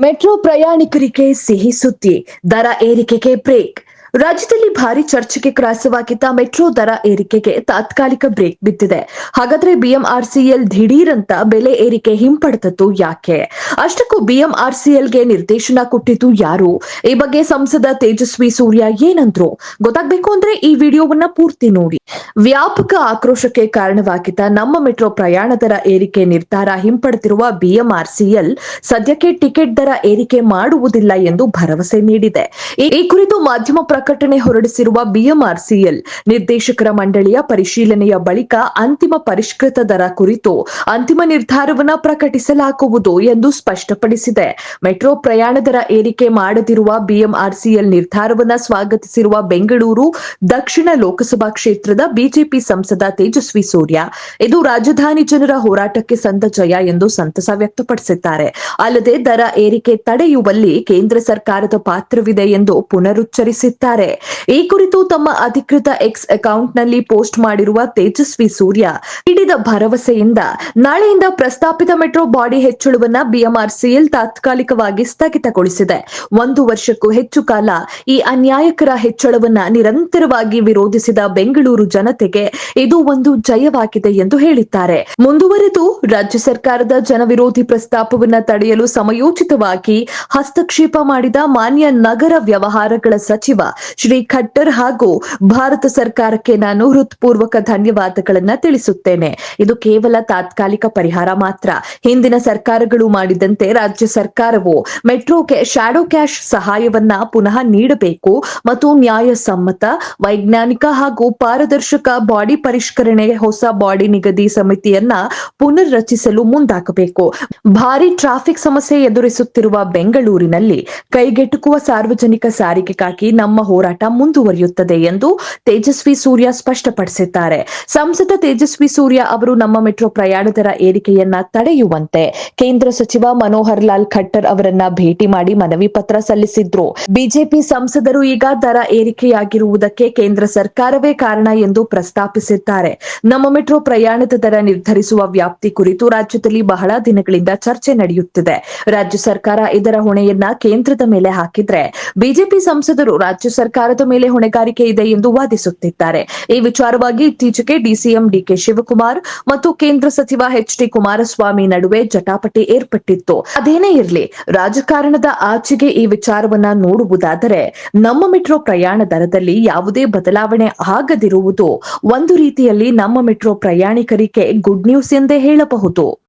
Metro ಪ್ರಯಾಣಿಕರಿಗೆ ಸಿಹಿ ಸುದ್ದಿ, ದರ ಏರಿಕೆಗೆ ಬ್ರೇಕ್. ರಾಜ್ಯದಲ್ಲಿ ಭಾರಿ ಚರ್ಚೆಗೆ ಗ್ರಾಸವಾಗಿದ್ದ ಮೆಟ್ರೋ ದರ ಏರಿಕೆಗೆ ತಾತ್ಕಾಲಿಕ ಬ್ರೇಕ್ ಬಿದ್ದಿದೆ. ಹಾಗಾದ್ರೆ ಬಿಎಂಆರ್ಸಿಎಲ್ ದಿಢೀರಂತ ಬೆಲೆ ಏರಿಕೆ ಹಿಂಪಡೆದದ್ದು ಯಾಕೆ? ಅಷ್ಟಕ್ಕೂ ಬಿಎಂಆರ್ಸಿಎಲ್ಗೆ ನಿರ್ದೇಶನ ಕೊಟ್ಟಿದ್ದು ಯಾರು? ಈ ಬಗ್ಗೆ ಸಂಸದ ತೇಜಸ್ವಿ ಸೂರ್ಯ ಏನಂದ್ರು? ಗೊತ್ತಾಗ್ಬೇಕು ಅಂದ್ರೆ ಈ ವಿಡಿಯೋವನ್ನ ಪೂರ್ತಿ ನೋಡಿ. ವ್ಯಾಪಕ ಆಕ್ರೋಶಕ್ಕೆ ಕಾರಣವಾಗಿದ್ದ ನಮ್ಮ ಮೆಟ್ರೋ ಪ್ರಯಾಣ ದರ ಏರಿಕೆ ನಿರ್ಧಾರ ಹಿಂಪಡೆದಿರುವ ಬಿಎಂಆರ್ಸಿಎಲ್ ಸದ್ಯಕ್ಕೆ ಟಿಕೆಟ್ ದರ ಏರಿಕೆ ಮಾಡುವುದಿಲ್ಲ ಎಂದು ಭರವಸೆ ನೀಡಿದೆ. ಈ ಕುರಿತು ಮಾಧ್ಯಮ ಪ್ರಕಟಣೆ ಹೊರಡಿಸಿರುವ ಬಿಎಂಆರ್ಸಿಎಲ್ ನಿರ್ದೇಶಕರ ಮಂಡಳಿಯ ಪರಿಶೀಲನೆಯ ಬಳಿಕ ಅಂತಿಮ ಪರಿಷ್ಕೃತ ದರ ಕುರಿತು ಅಂತಿಮ ನಿರ್ಧಾರವನ್ನು ಪ್ರಕಟಿಸಲಾಗುವುದು ಎಂದು ಸ್ಪಷ್ಟಪಡಿಸಿದೆ. ಮೆಟ್ರೋ ಪ್ರಯಾಣ ದರ ಏರಿಕೆ ಮಾಡದಿರುವ ಬಿಎಂಆರ್ಸಿಎಲ್ ನಿರ್ಧಾರವನ್ನು ಸ್ವಾಗತಿಸಿರುವ ಬೆಂಗಳೂರು ದಕ್ಷಿಣ ಲೋಕಸಭಾ ಕ್ಷೇತ್ರದ ಬಿಜೆಪಿ ಸಂಸದ ತೇಜಸ್ವಿ ಸೂರ್ಯ, ಇದು ರಾಜಧಾನಿ ಜನರ ಹೋರಾಟಕ್ಕೆ ಸಂದ ಜಯ ಎಂದು ಸಂತಸ ವ್ಯಕ್ತಪಡಿಸಿದ್ದಾರೆ. ಅಲ್ಲದೆ ದರ ಏರಿಕೆ ತಡೆಯುವಲ್ಲಿ ಕೇಂದ್ರ ಸರ್ಕಾರದ ಪಾತ್ರವಿದೆ ಎಂದು ಪುನರುಚ್ಚರಿಸಿದ್ದಾರೆ. ಈ ಕುರಿತು ತಮ್ಮ ಅಧಿಕೃತ ಎಕ್ಸ್ ಅಕೌಂಟ್ನಲ್ಲಿ ಪೋಸ್ಟ್ ಮಾಡಿರುವ ತೇಜಸ್ವಿ ಸೂರ್ಯ ನೀಡಿದ ಭರವಸೆಯಿಂದ ನಾಳೆಯಿಂದ ಪ್ರಸ್ತಾಪಿತ ಮೆಟ್ರೋ ಬಾಡಿ ಹೆಚ್ಚಳವನ್ನ ಬಿಎಂಆರ್ಸಿಎಲ್ ತಾತ್ಕಾಲಿಕವಾಗಿ ಸ್ಥಗಿತಗೊಳಿಸಿದೆ. 1 ವರ್ಷಕ್ಕೂ ಹೆಚ್ಚು ಕಾಲ ಈ ಅನ್ಯಾಯಕರ ಹೆಚ್ಚಳವನ್ನ ನಿರಂತರವಾಗಿ ವಿರೋಧಿಸಿದ ಬೆಂಗಳೂರು ಜನತೆಗೆ ಇದು ಒಂದು ಜಯವಾಗಿದೆ ಎಂದು ಹೇಳಿದ್ದಾರೆ. ಮುಂದುವರೆದು ರಾಜ್ಯ ಸರ್ಕಾರದ ಜನವಿರೋಧಿ ಪ್ರಸ್ತಾಪವನ್ನ ತಡೆಯಲು ಸಮಯೋಚಿತವಾಗಿ ಹಸ್ತಕ್ಷೇಪ ಮಾಡಿದ ಮಾನ್ಯ ನಗರ ವ್ಯವಹಾರಗಳ ಸಚಿವ ಶ್ರೀ ಖಟ್ಟರ್ ಹಾಗೂ ಭಾರತ ಸರ್ಕಾರಕ್ಕೆ ನಾನು ಹೃತ್ಪೂರ್ವಕ ಧನ್ಯವಾದಗಳನ್ನ ತಿಳಿಸುತ್ತೇನೆ. ಇದು ಕೇವಲ ತಾತ್ಕಾಲಿಕ ಪರಿಹಾರ ಮಾತ್ರ. ಹಿಂದಿನ ಸರ್ಕಾರಗಳು ಮಾಡಿದಂತೆ ರಾಜ್ಯ ಸರ್ಕಾರವು ಮೆಟ್ರೋಗೆ ಶಾಡೋ ಕ್ಯಾಶ್ ಸಹಾಯವನ್ನ ಪುನಃ ನೀಡಬೇಕು ಮತ್ತು ನ್ಯಾಯಸಮ್ಮತ, ವೈಜ್ಞಾನಿಕ ಹಾಗೂ ಪಾರದರ್ಶಕ ಬಾಡಿ ಪರಿಷ್ಕರಣೆ ಹೊಸ ಬಾಡಿ ನಿಗದಿ ಸಮಿತಿಯನ್ನ ಪುನರ್ ರಚಿಸಲು ಮುಂದಾಗಬೇಕು. ಭಾರಿ ಟ್ರಾಫಿಕ್ ಸಮಸ್ಯೆ ಎದುರಿಸುತ್ತಿರುವ ಬೆಂಗಳೂರಿನಲ್ಲಿ ಕೈಗೆಟುಕುವ ಸಾರ್ವಜನಿಕ ಸಾರಿಗೆಗಾಗಿ ನಮ್ಮ ಹೋರಾಟ ಮುಂದುವರಿಯುತ್ತದೆ ಎಂದು ತೇಜಸ್ವಿ ಸೂರ್ಯ ಸ್ಪಷ್ಟಪಡಿಸಿದ್ದಾರೆ. ಸಂಸದ ತೇಜಸ್ವಿ ಸೂರ್ಯ ಅವರು ನಮ್ಮ ಮೆಟ್ರೋ ಪ್ರಯಾಣ ದರ ಏರಿಕೆಯನ್ನ ತಡೆಯುವಂತೆ ಕೇಂದ್ರ ಸಚಿವ ಮನೋಹರ್ ಲಾಲ್ ಖಟ್ಟರ್ ಅವರನ್ನ ಭೇಟಿ ಮಾಡಿ ಮನವಿ ಪತ್ರ ಸಲ್ಲಿಸಿದ್ರು. ಬಿಜೆಪಿ ಸಂಸದರು ಈಗ ದರ ಏರಿಕೆಯಾಗಿರುವುದಕ್ಕೆ ಕೇಂದ್ರ ಸರ್ಕಾರವೇ ಕಾರಣ ಎಂದು ಪ್ರಸ್ತಾಪಿಸಿದ್ದಾರೆ. ನಮ್ಮ ಮೆಟ್ರೋ ಪ್ರಯಾಣದ ದರ ನಿರ್ಧರಿಸುವ ವ್ಯಾಪ್ತಿ ಕುರಿತು ರಾಜ್ಯದಲ್ಲಿ ಬಹಳ ದಿನಗಳಿಂದ ಚರ್ಚೆ ನಡೆಯುತ್ತಿದೆ. ರಾಜ್ಯ ಸರ್ಕಾರ ಇದರ ಹೊಣೆಯನ್ನ ಕೇಂದ್ರದ ಮೇಲೆ ಹಾಕಿದ್ರೆ ಬಿಜೆಪಿ ಸಂಸದರು ರಾಜ್ಯ ಸರ್ಕಾರದ ಮೇಲೆ ಹೊಣೆಗಾರಿಕೆ ಇದೆ ಎಂದು ವಾದಿಸುತ್ತಿದ್ದಾರೆ. ಈ ವಿಚಾರವಾಗಿ ಇತ್ತೀಚೆಗೆ ಡಿಸಿಎಂ ಡಿಕೆ ಶಿವಕುಮಾರ್ ಮತ್ತು ಕೇಂದ್ರ ಸಚಿವ ಎಚ್.ಡಿ. ಕುಮಾರಸ್ವಾಮಿ ನಡುವೆ ಜಟಾಪಟಿ ಏರ್ಪಟ್ಟಿತ್ತು. ಅದೇನೇ ಇರಲಿ, ರಾಜಕಾರಣದ ಆಚೆಗೆ ಈ ವಿಚಾರವನ್ನ ನೋಡುವುದಾದರೆ ನಮ್ಮ ಮೆಟ್ರೋ ಪ್ರಯಾಣ ದರದಲ್ಲಿ ಯಾವುದೇ ಬದಲಾವಣೆ ಆಗದಿರುವುದು ಒಂದು ರೀತಿಯಲ್ಲಿ ನಮ್ಮ ಮೆಟ್ರೋ ಪ್ರಯಾಣಿಕರಿಗೆ ಗುಡ್ ನ್ಯೂಸ್ ಎಂದೇ ಹೇಳಬಹುದು.